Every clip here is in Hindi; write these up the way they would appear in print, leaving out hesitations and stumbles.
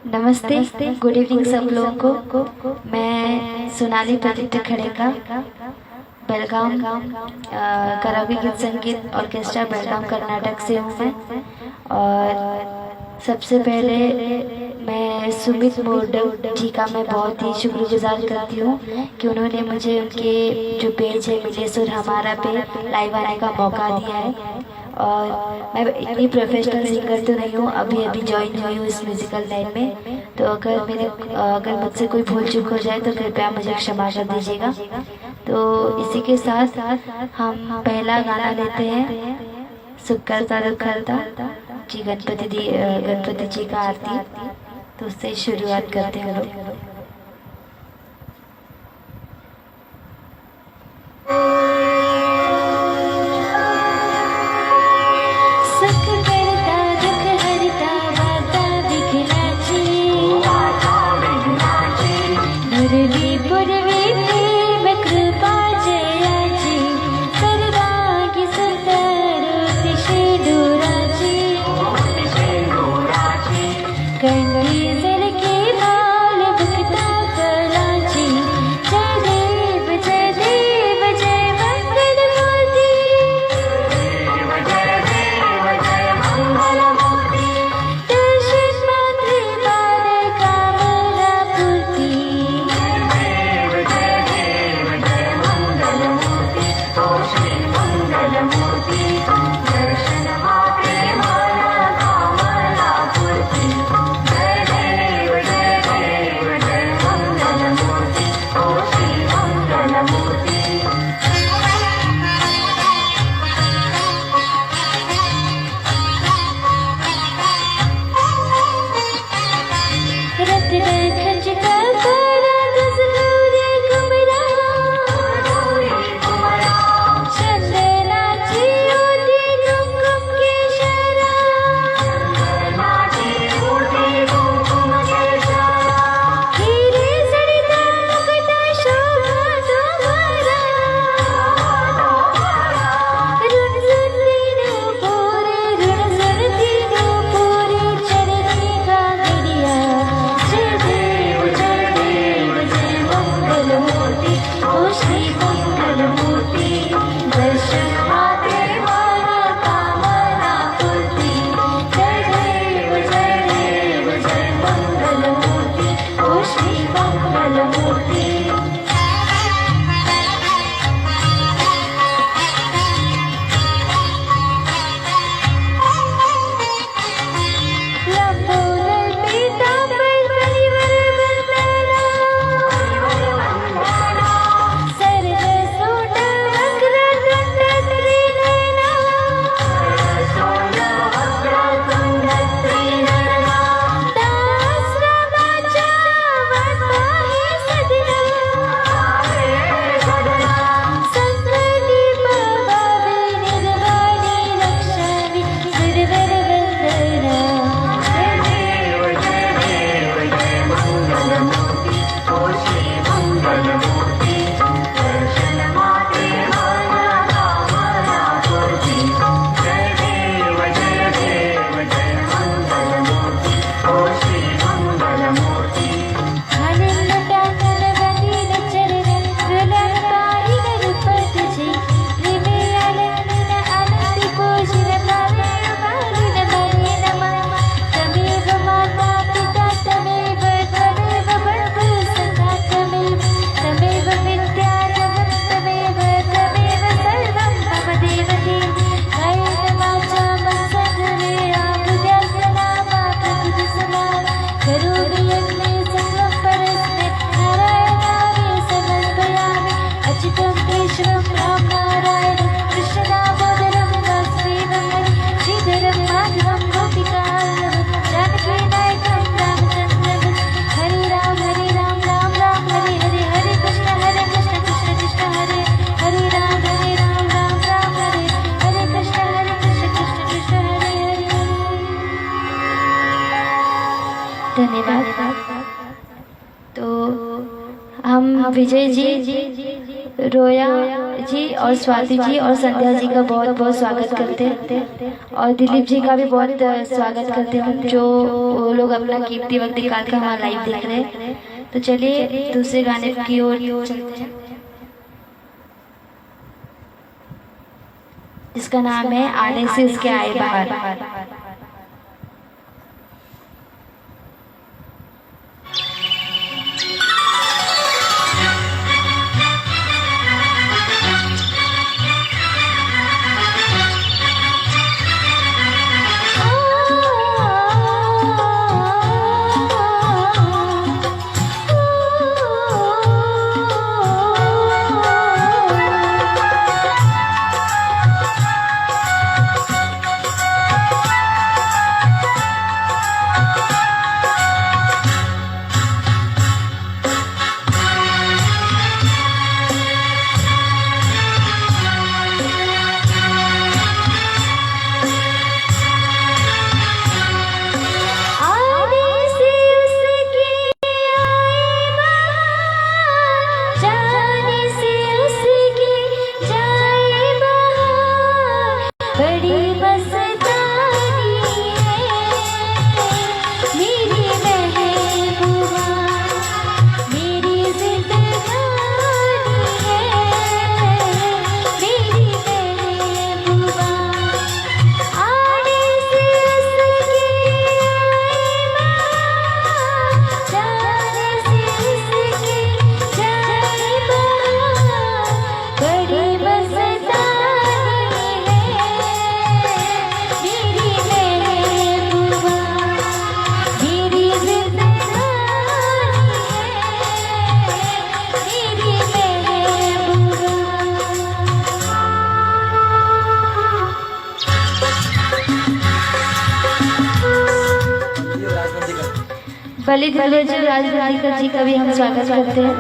नमस्ते, गुड इवनिंग सब लोगों को। मैं सोनाली प्रदीप खड़ेका, बेलगाम कराओके गीत संगीत ऑर्केस्ट्रा बेलगाम कर्नाटक से हूँ मैं। और सबसे पहले मैं सुमित मोर्डव जी का मैं बहुत ही शुक्रगुजार करती हूँ कि उन्होंने मुझे उनके जो पेज है मिले सुर हमारा पे लाइव आने का मौका दिया है। और मैं इतनी प्रोफेशनल सिंगर तो नहीं हूँ, अभी अभी ज्वाइन हुई हूँ इस म्यूज़िकल लाइन में। तो अगर मुझसे कोई भूल चूक हो जाए तो कृपया मुझे क्षमा कर दीजिएगा। तो इसी के साथ हम पहला गाना लेते हैं, सुख करता दुख करता जी गणपति जी का आरती। तो उससे शुरुआत करते हैं लोग। धन्यवाद। तो हम विजय जी, रोया जी और स्वाति जी और संध्या जी का बहुत बहुत स्वागत करते हैं और दिलीप जी का भी बहुत स्वागत करते हैं, जो वो लोग अपना कीमती वक्त निकाल कर हमारा लाइव देख रहे हैं। तो चलिए दूसरे गाने की ओर चलते हैं, जिसका नाम है आने से उसके आए बाहर। बलि दिग्गज राजनंदिकर जी का भी हम स्वागत करते हैं।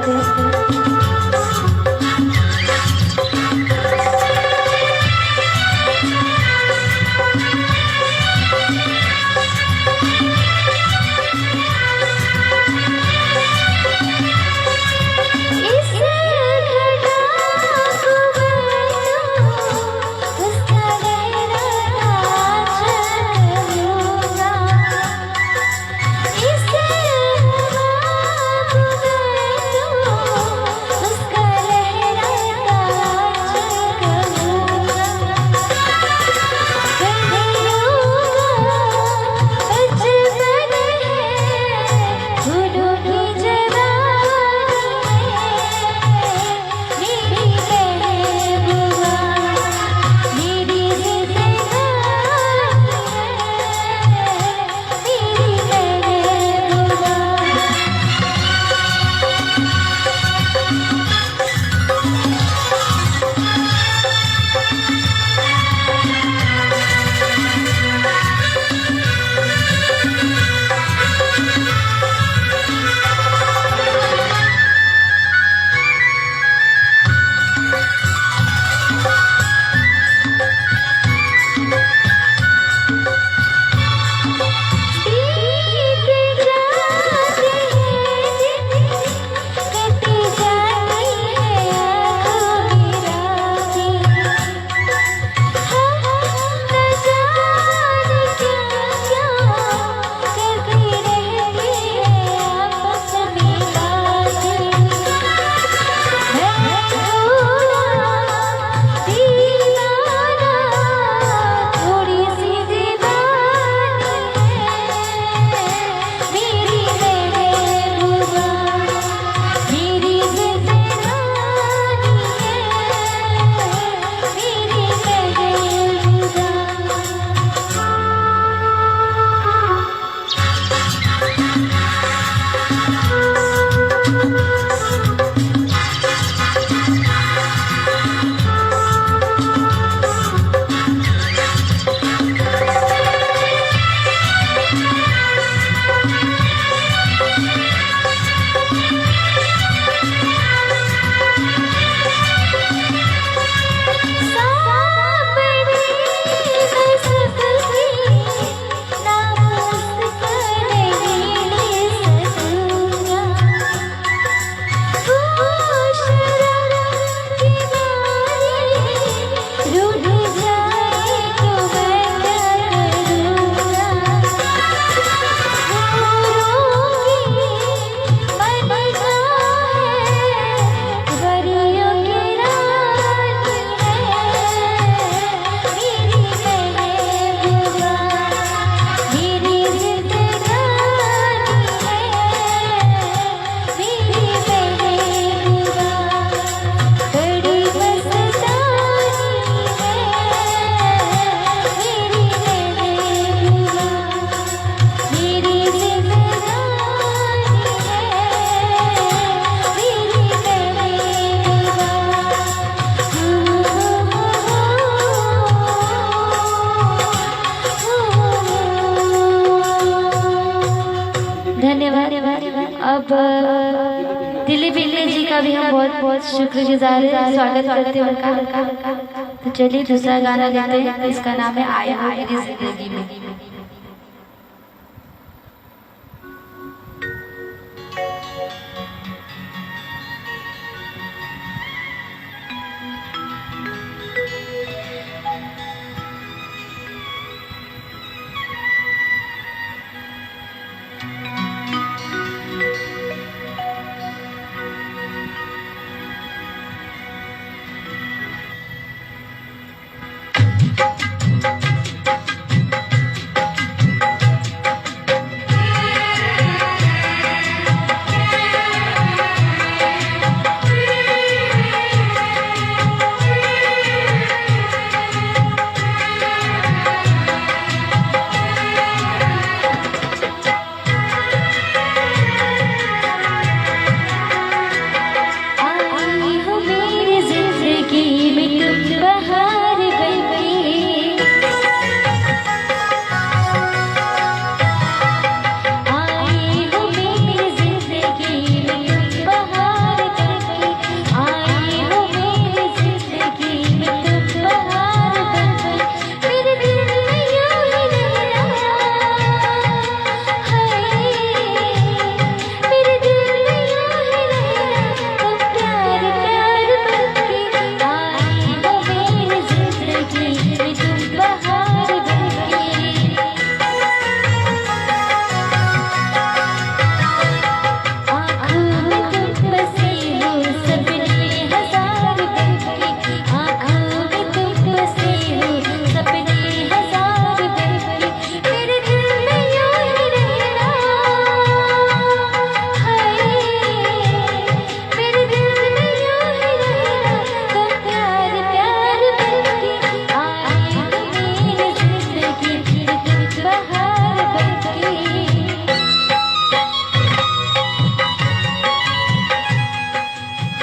अब दिलीप इंग्लिश जी का भी हम बहुत बहुत शुक्रगुजार हैं, स्वागत करते हैं उनका। तो चलिए दूसरा गाना लेते हैं, इसका नाम है आया हो मेरी जिंदगी में।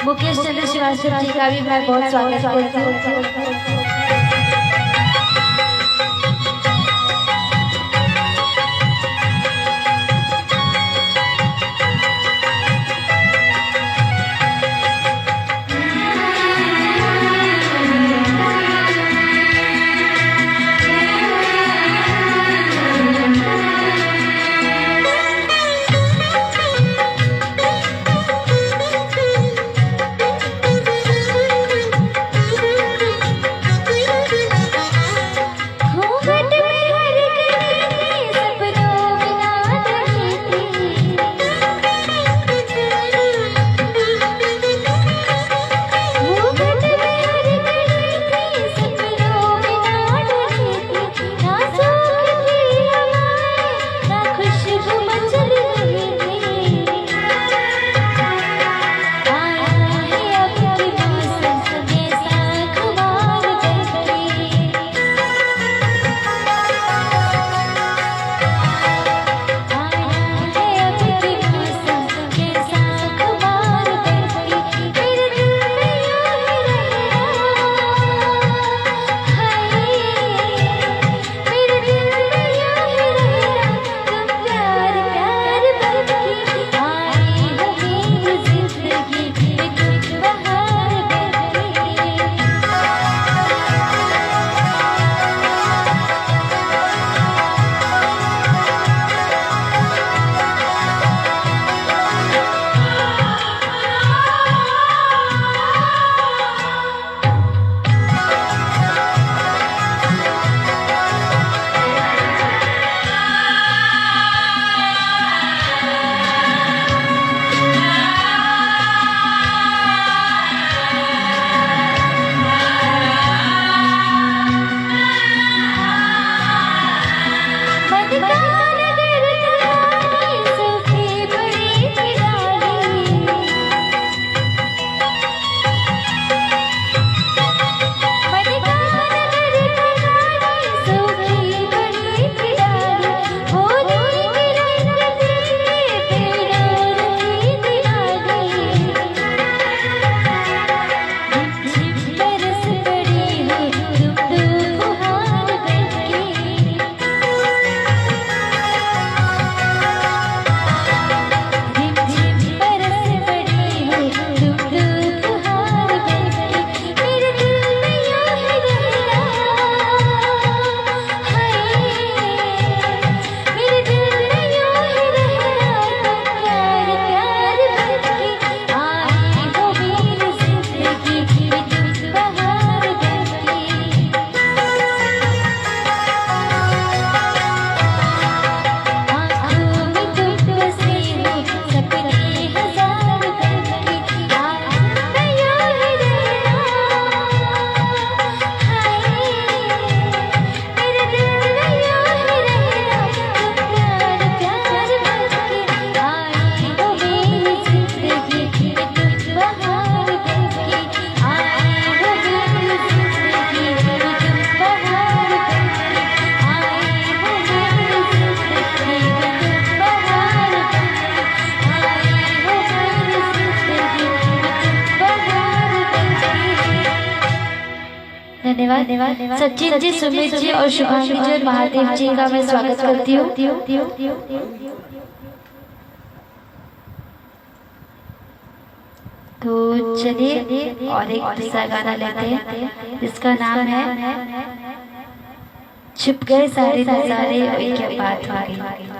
मुकेश चंद्र श्रीवास्तव जी का भी मैं बहुत स्वागत करती हूँ। धन्यवाद। सचिन जी, सुमित जी और शुभांगी जी और महादेव जी का मैं स्वागत करती हूँ। तो चलिए और एक दूसरा गाना लेते हैं जिसका नाम है छुप गए सारे नजारे और क्या बात हो गई।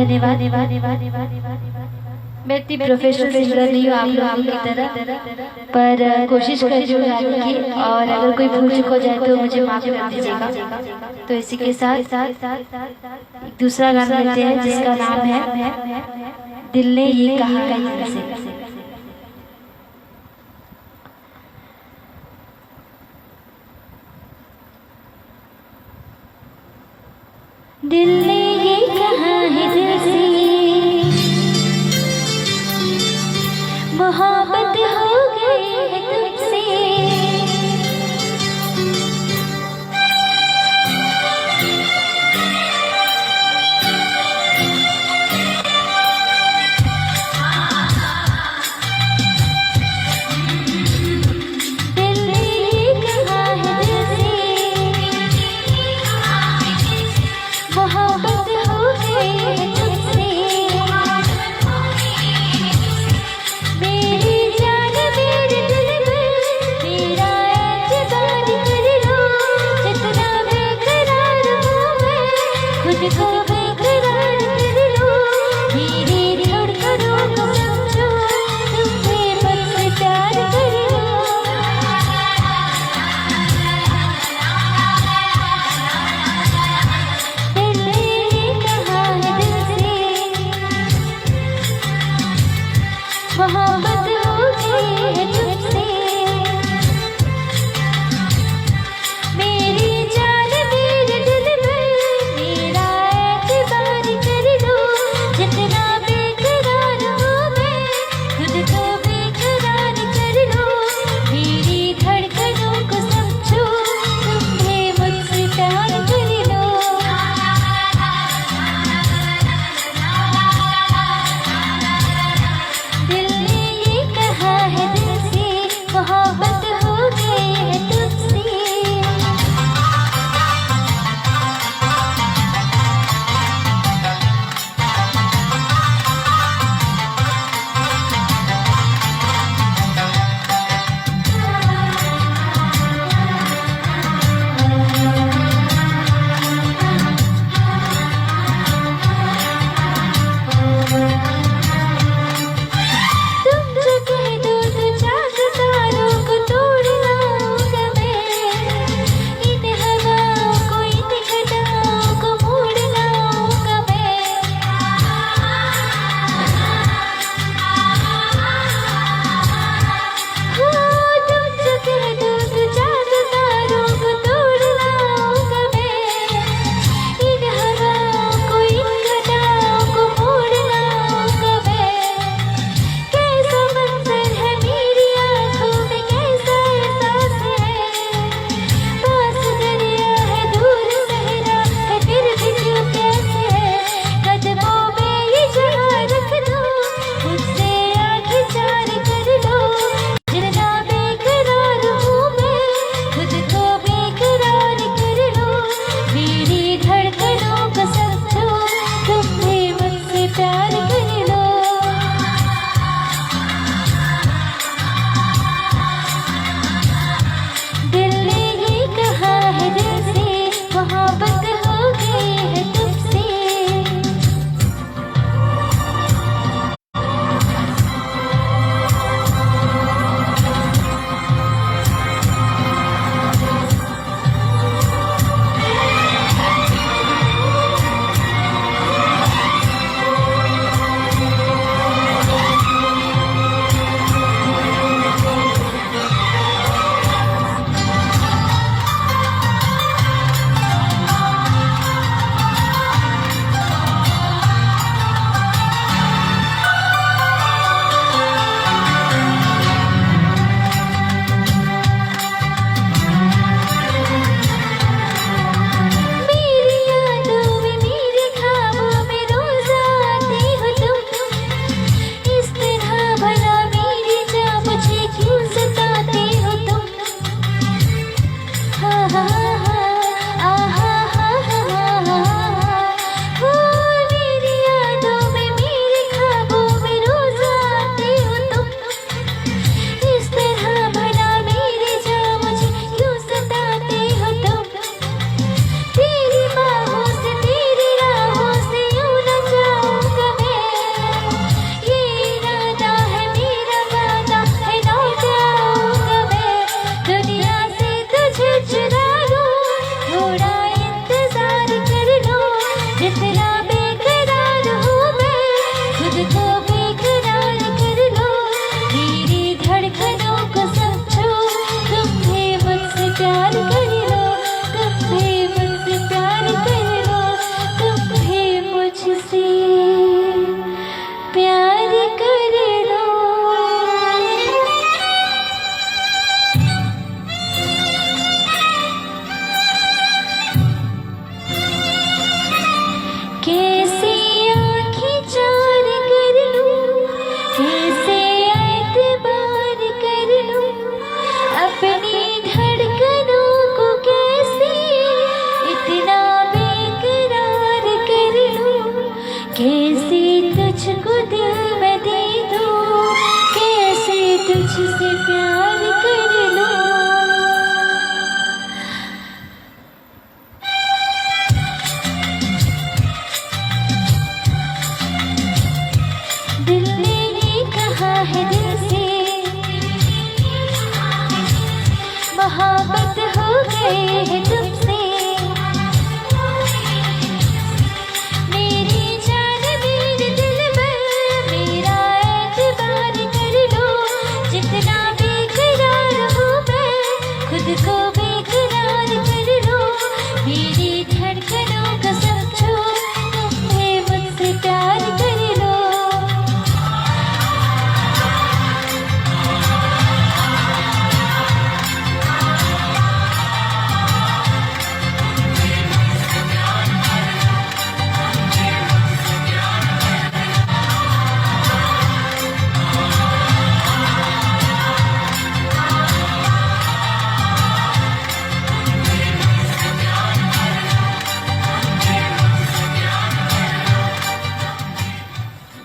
धन्यवाद। मैं इतनी प्रोफेशनल सिंगर नहीं हूँ आप लोगों की तरह, पर कोशिश कर रही हूँ गाने की, और अगर कोई भूल चूक हो जाए तो मुझे माफ कर दीजिएगा। तो इसी के साथ एक दूसरा गाना लेते हैं जिसका नाम है दिल ने ये कहा है तुमसे। दिल ने ये कहा है दिल से मोहब्बत हो गई है तुमसे। दिल ने ये कहा है दिल से मोहब्बत हो गई है तुमसे। मेरी जान मेरे दिल में मेरा एतबार कर लो, जितना बेकरार हूँ मैं खुद को बेकरार कर लो। मेरी धड़कनों को समझो, तुमसे बस प्यार कर लो। दिल ने ये कहा है दिल से मोहब्बत हो गई है तुमसे। मेरी जान मेरे दिल में मेरा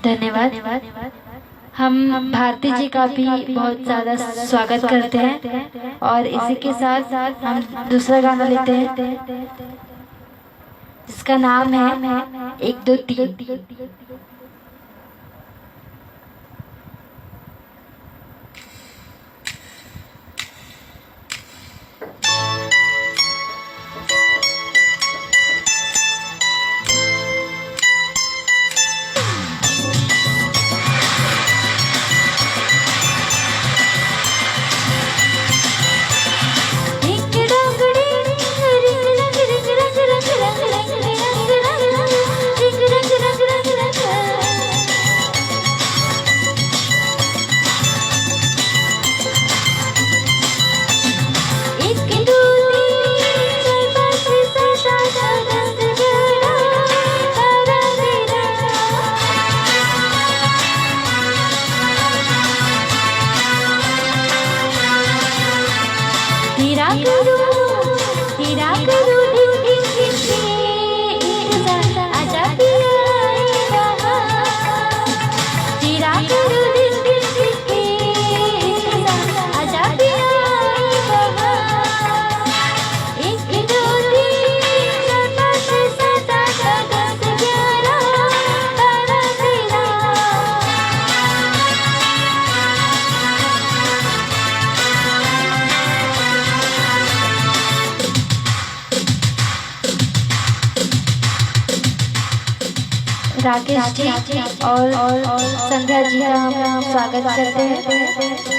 धन्यवाद। हम भारती जी का भी बहुत ज़्यादा स्वागत करते हैं और इसी के साथ हम दूसरा गाना लेते हैं जिसका नाम है 1 2 3। राकेश जी और संध्या जी का हम स्वागत करते हैं।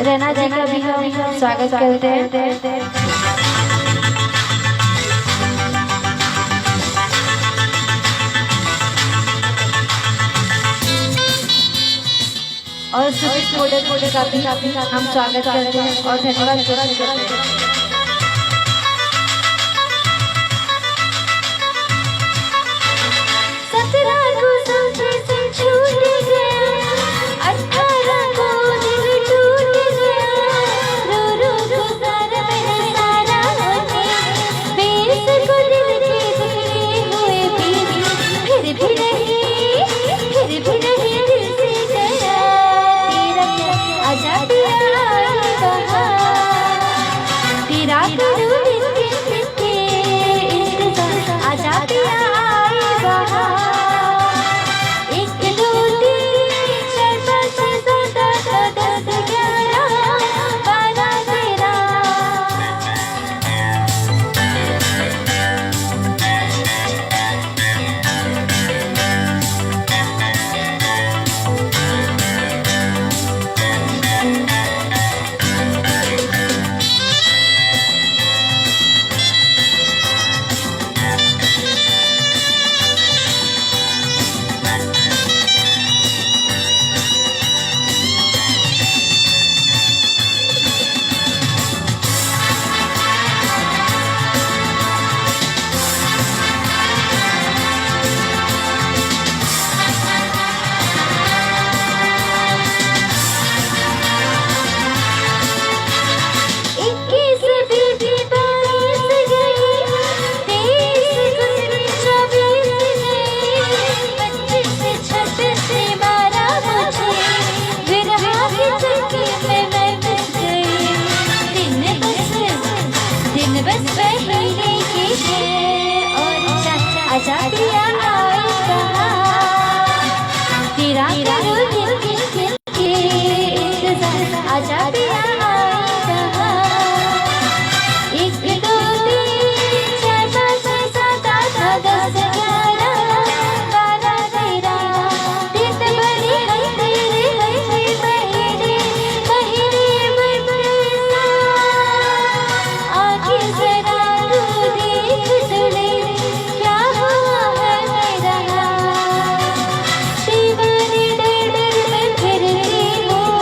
रैना जी का भी हम स्वागत करते हैं। और सुमित मोडे का भी हम स्वागत करते हैं और धन्यवाद करते हैं। मेरा करो दिल के इंतजार, आजा पिया आएगा। एक दो तीन चार पाँच छः सात आठ नौ दस ग्यारह बारह तेरह, दिन बड़ी है तेरे महीने महीने बरसा। आखिर जरा तू देख तो ले क्या हुआ है मेरा, दीवानी डर डर मैं फिरती हूँ,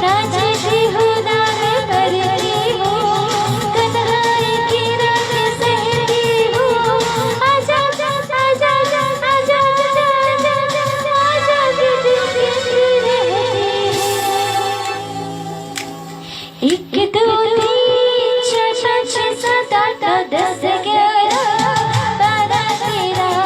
नाचती हूँ दावे करती हूँ, तन्हाई की रात सहती हूँ। आजा आजा आजा आजा आजा आजा रहती हूँ। एक दो तीन चार पाँच छः सात आठ नौ दस ग्यारह बारह तेरह।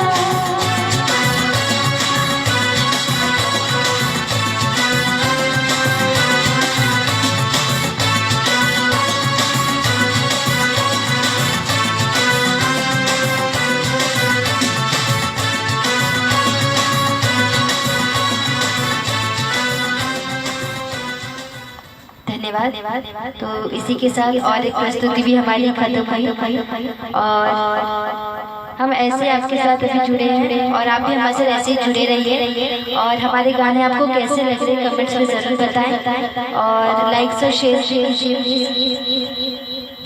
धन्यवाद। तो इसी के साथ और एक प्रस्तुति भी हमारी खत्म हुई और हम ऐसे आपके साथ अभी जुड़े हैं और आप भी हमारे साथ ऐसे ही जुड़े रहिए। और हमारे गाने आपको कैसे लग रहे हैं कमेंट्स में ज़रूर बताएं और लाइक और शेयर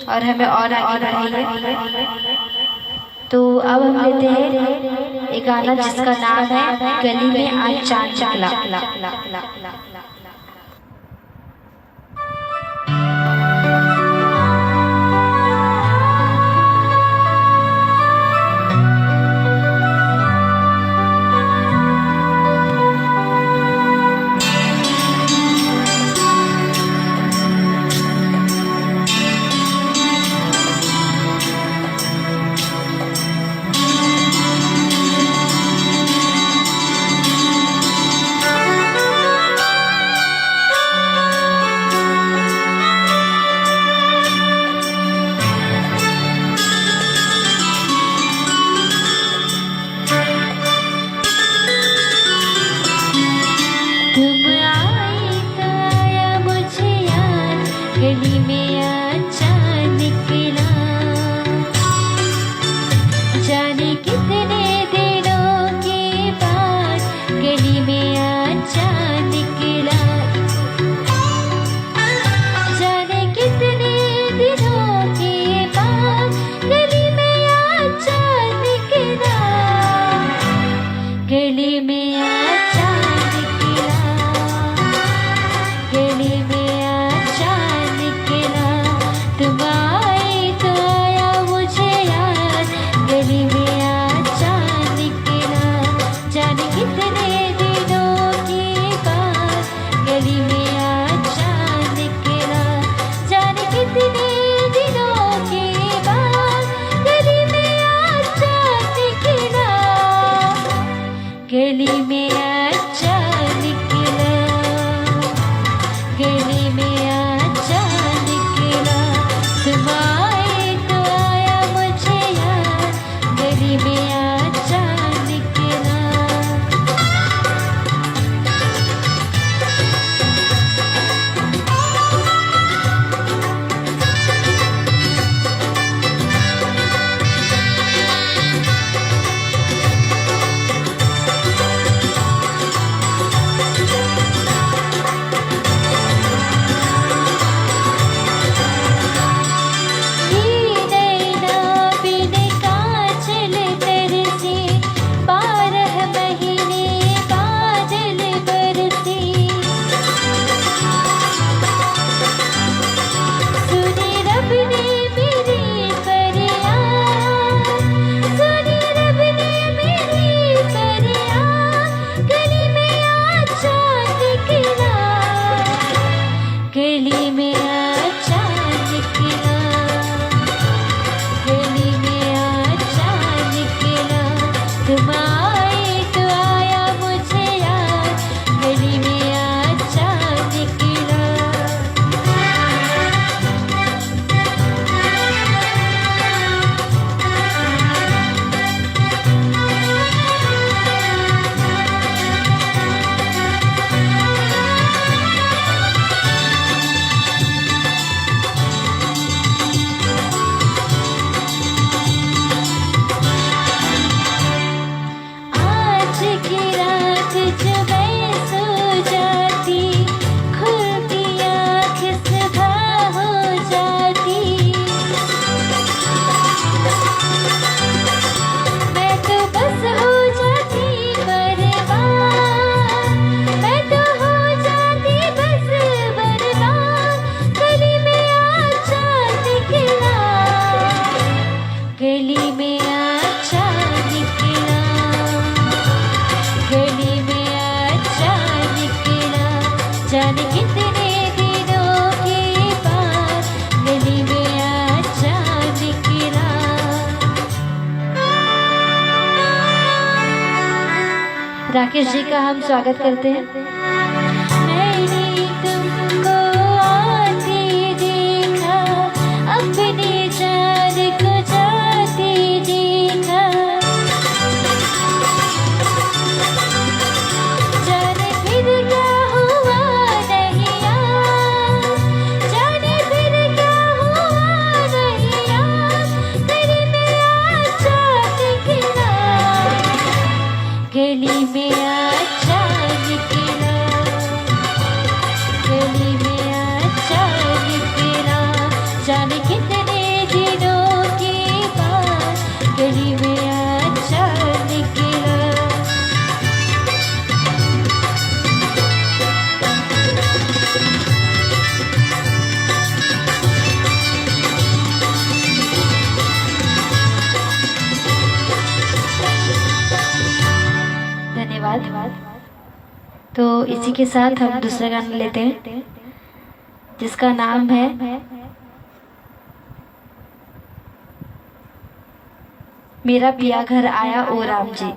और हमें और आगे बढ़ाइए। तो अब हम लेते हैं एक गाना जिसका नाम है गली में आज चांद निकला। तुम आई तो आया मुझे याद, गली में आज चांद निकला। जाने कितने दिनों के बाद गली में आज चांद निकला। जाने कितने दिनों के बाद गली में आज चांद निकला। गली में आज चांद निकला। जाने कितने दिनों के बाद गली में अचानक राकेश जी का हम स्वागत करते हैं। मैंने तुमको आते देखा, अपने जान को जाते देखा, जाने फिर क्या हुआ नहीं याद, जाने फिर क्या हुआ नहीं याद, गली में अचानक गली में अचानक गली में अचानक जाने कितने दिनों के बाद गली में अचानक धन्यवाद। तो इसी के साथ हम दूसरा गाना लेते हैं जिसका नाम है मेरा पिया घर आया ओ राम जी।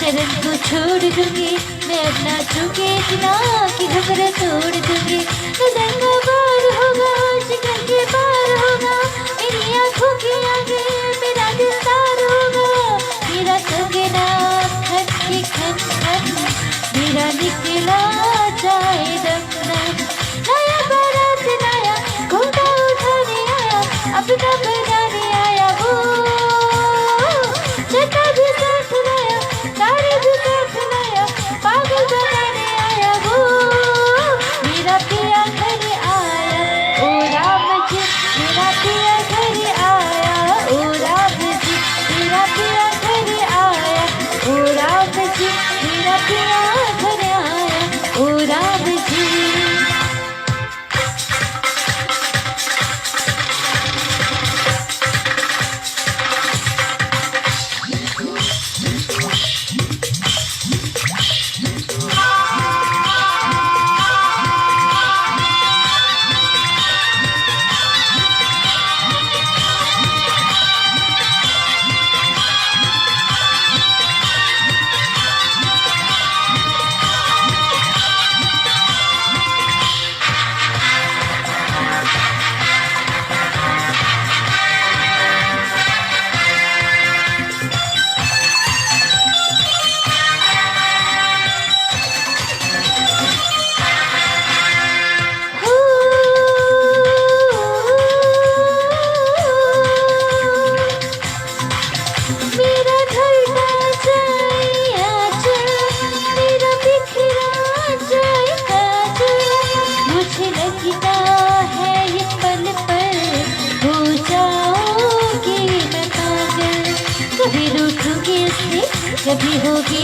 शरण को छोड़ दूंगी मैं अपना चूके इतना कि घबरा तोड़ दूंगी। नजर का पार होगा शिकन के पार होगा मेरी आंखों के आगे मेरा दिलदार होगा। मेरा कंगना खन के खन खन मेरा निकला जाए दम दम। नया बारात लाया घोड़ा उठाने आया अपना बनाने आया वो जटा भी साथ लाया सारे भी साथ लाया पागल बनाने आया वो। मेरा पिया घर आया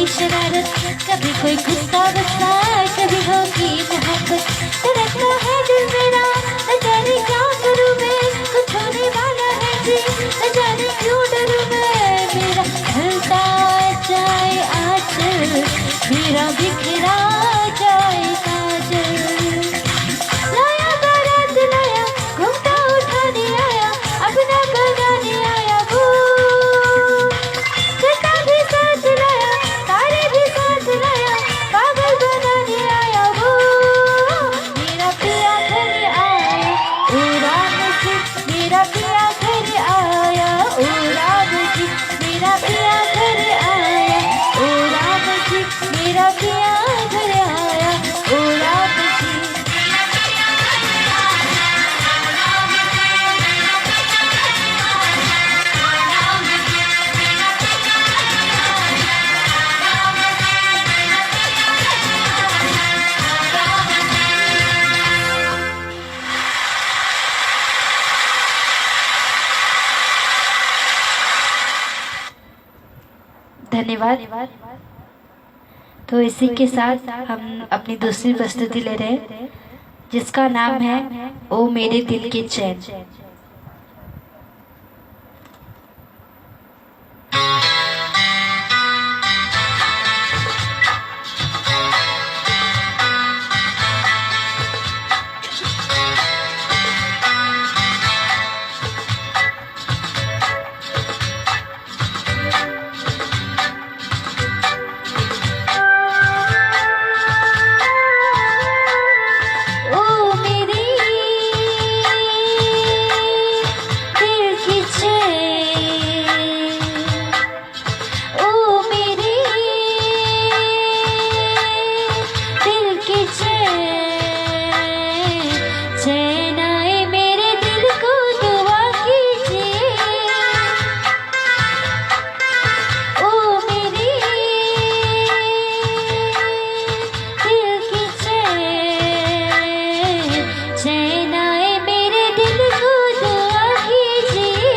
शरारत, कभी कोई गुस्सा गुस्सा, कभी होगी मोहब्बत। धड़कता है दिल मेरा, न जाने क्या करूँ मैं, कुछ होने वाला है जी, न जाने क्यों डरूँ मैं। मेरा ढलता जाए आंचल, मेरा बिखरा जाए काजल। लाया बारात लाया, घूमता उठाने आया, अपना बनाने आया वो। छता भी साथ लाया, तारे भी साथ लाया, पागल बनाने आया वो। मेरा पिया घर आया, ओ राम जी, मेरा पिया घर आया, ओ राम जी, मेरा पिया घर आया, ओ राम जी, मेरा पिया घर आया, ओ राम जी। धन्यवाद। तो इसी के साथ हम अपनी दूसरी प्रस्तुति ले रहे हैं, जिसका नाम है ओ मेरे दिल के चैन। ओ मेरे दिल की चैन, ओ मेरे दिल की चैन, चैन आए मेरे दिल को दुआ कीजिए। ओ मेरे दिल की चैन, चैन आए मेरे दिल को दुआ कीजिए।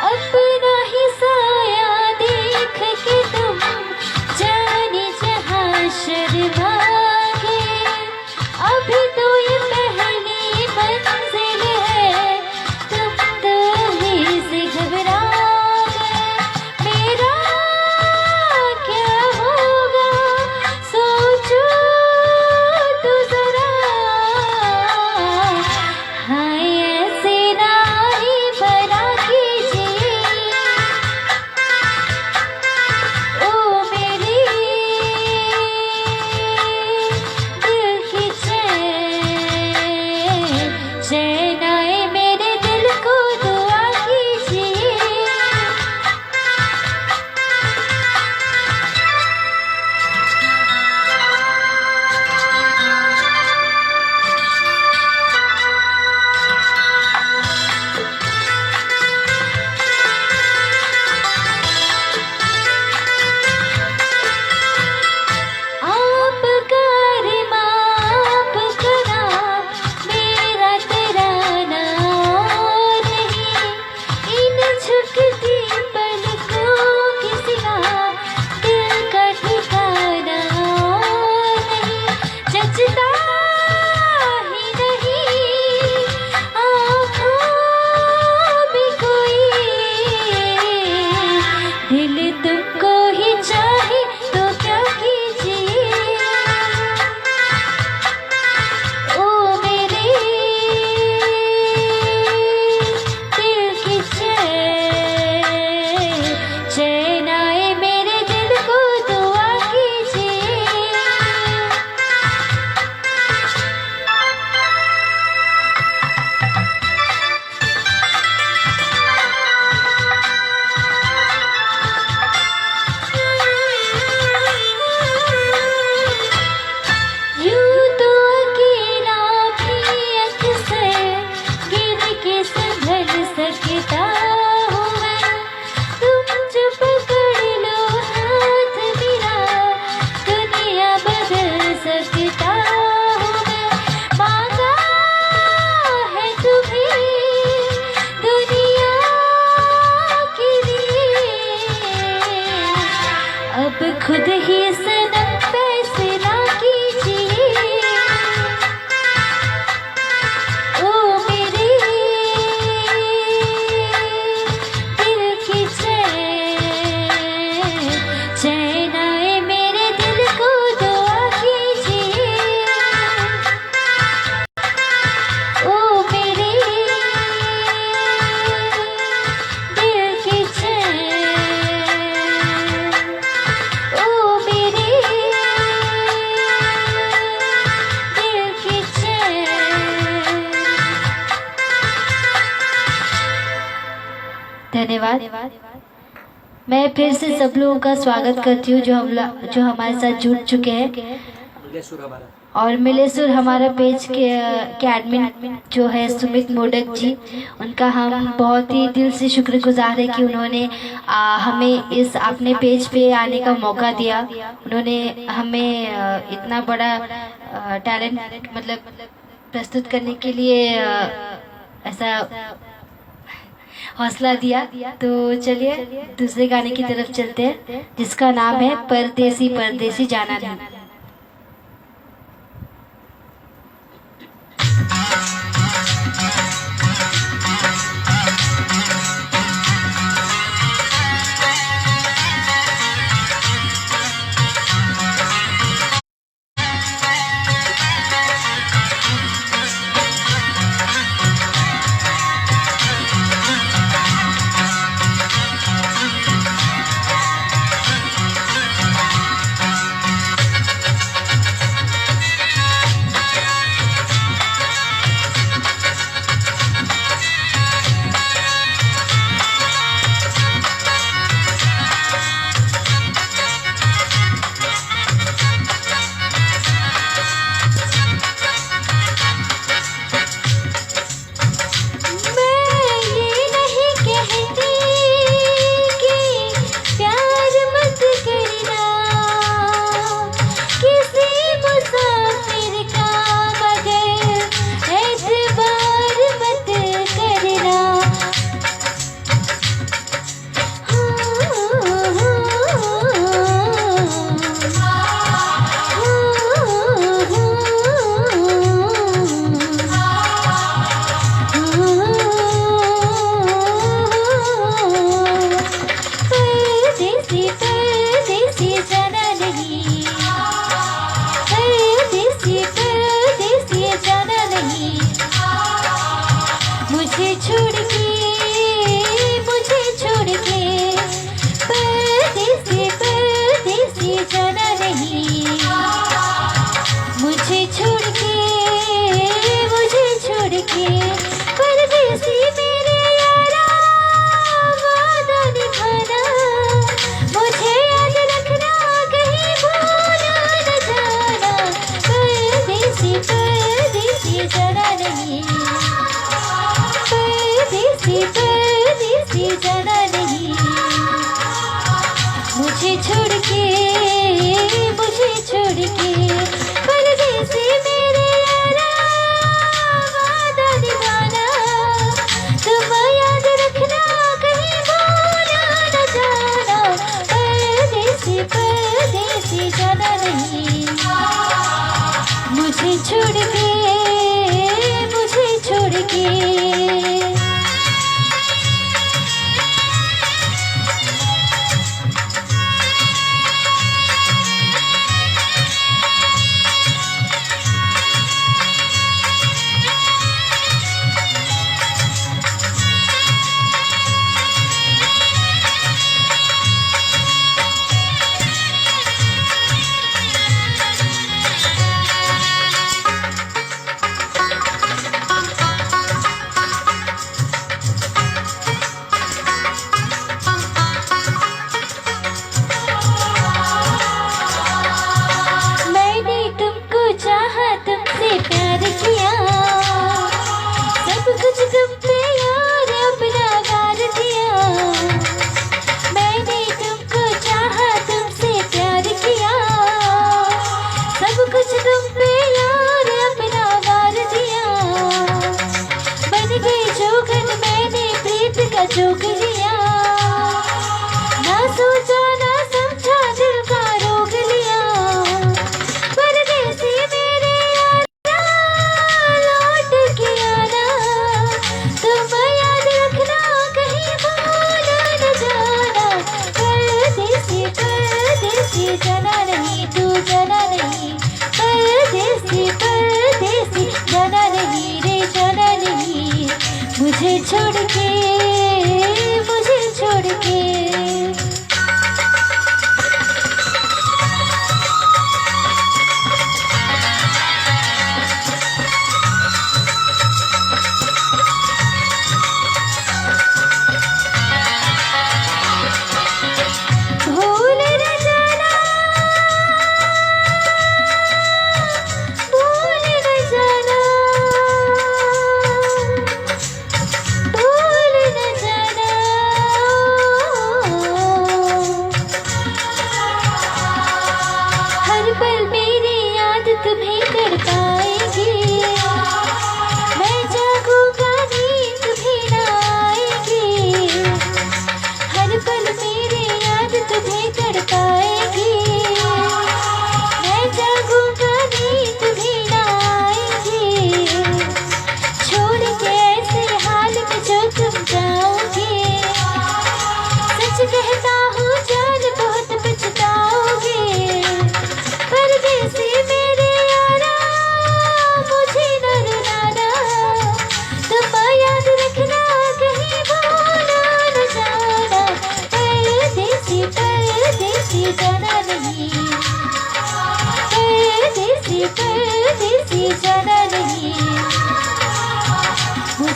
अपना ही साया देख के तुम जाने जहाँ शर्मागे। अभी तो ये पहली मंजिल है, तुम तो ही से घबरा गए। मेरा क्या होगा सोचो तो जरा, हाय ऐसे ना ही बना कीजिए। ओ मेरे दिल की चैन, चैन आए मेरे दिल को दुआ कीजिए। आप कर माफ करा, मेरा तेरा धन्यवाद। मैं फिर से सब लोगों का स्वागत करती हूँ जो हमारे साथ जुड़ चुके हैं। और मिलेसुर हमारा पेज के एडमिन जो है सुमित मोडक जी, उनका हम बहुत ही दिल से शुक्रगुजार है कि उन्होंने हमें इस अपने पेज पे आने का मौका दिया। उन्होंने हमें इतना बड़ा टैलेंट मतलब प्रस्तुत करने के लिए ऐसा हौसला दिया। तो चलिए दूसरे गाने की तरफ चलते हैं, जिसका नाम है परदेसी परदेसी जाना नहीं।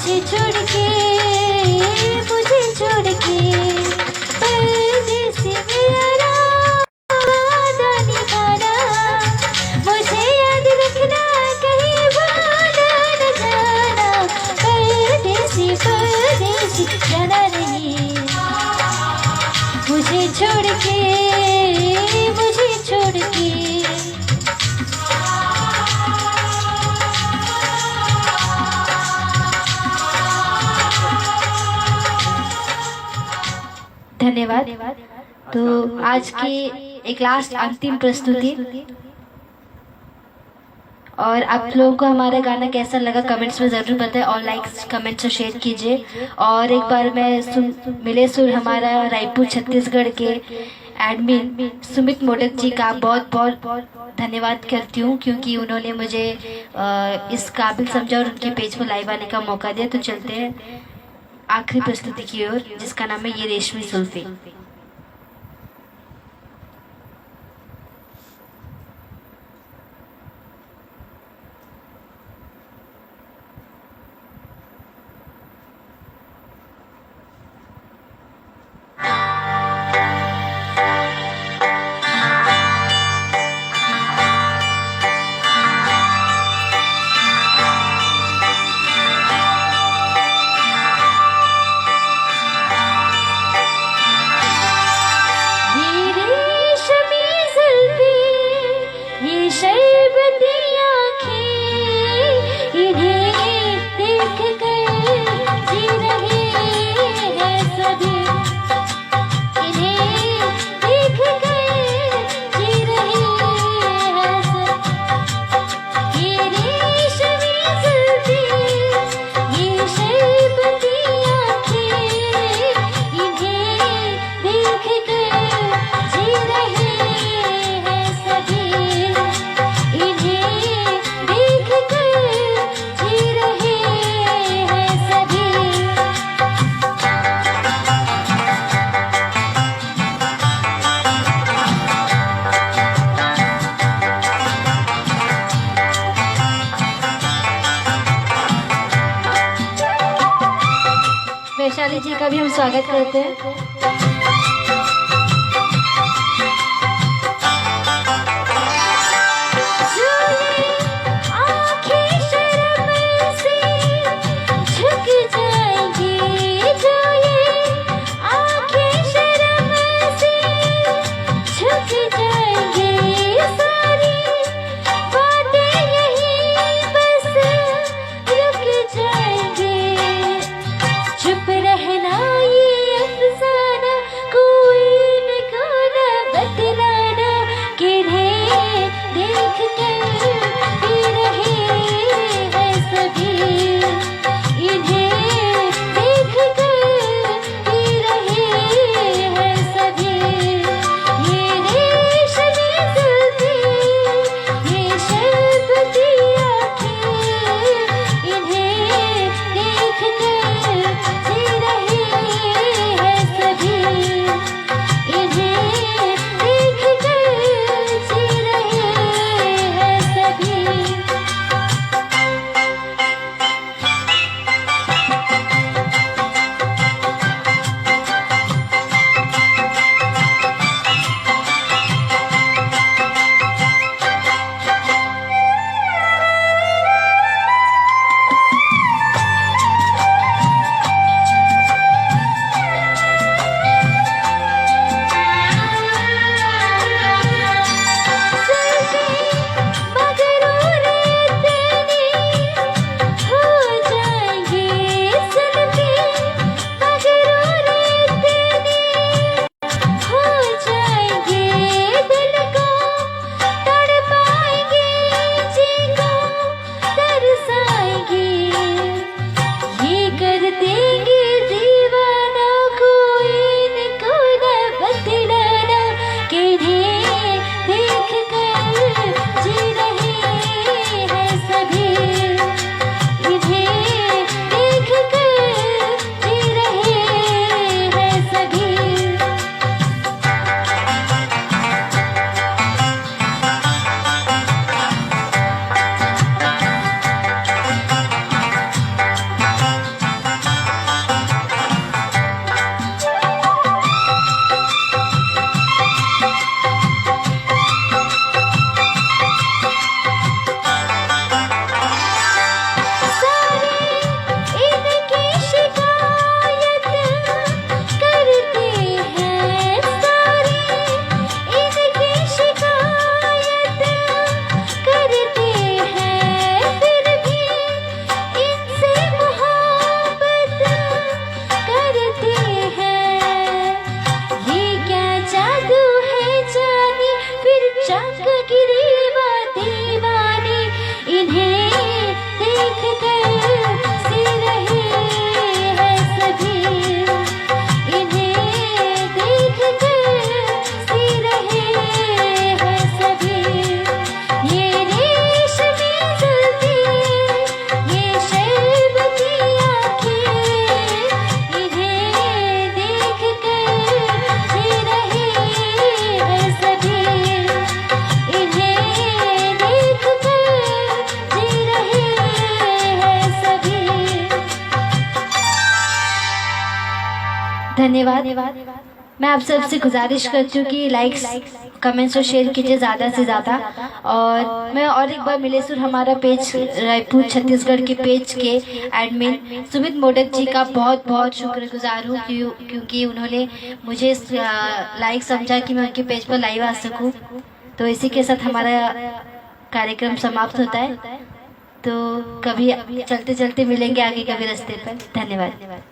मुझे छोड़ के, मुझे छोड़ के परदेसी मेरा वादा निभाना, मुझे याद रखना कहीं भूल न जाना। परदेसी परदेसी जाना नहीं, मुझे छोड़ के, मुझे छोड़ के। धन्यवाद। तो आज की एक लास्ट अंतिम प्रस्तुति, और आप लोगों को हमारा गाना कैसा लगा कमेंट्स में ज़रूर बताएं और लाइक्स कमेंट्स और शेयर कीजिए। और एक बार मैं मिले सुर हमारा रायपुर छत्तीसगढ़ के एडमिन सुमित मोडक जी का बहुत बहुत धन्यवाद करती हूँ, क्योंकि उन्होंने मुझे इस काबिल समझा और उनके पेज पर लाइव आने का मौका दिया। तो चलते हैं आखिरी प्रस्तुति की ओर, जिसका नाम है ये रेशमी सुल्फी। वैशाली जी का भी हम स्वागत करते हैं। चुप रहना ये अफसाना धन्यवाद। मैं आप सबसे गुजारिश करती हूँ कि लाइक्स कमेंट्स और शेयर कीजिए ज़्यादा से ज़्यादा। और मैं और एक बार मिलेसुर हमारा पेज रायपुर छत्तीसगढ़ के पेज के एडमिन सुमित मोडक जी का बहुत बहुत शुक्रगुजार हूँ, क्योंकि उन्होंने मुझे लाइक समझा कि मैं उनके पेज पर लाइव आ सकूँ। तो इसी के साथ हमारा कार्यक्रम समाप्त होता है। तो कभी चलते चलते मिलेंगे आगे कभी रास्ते पर। धन्यवाद।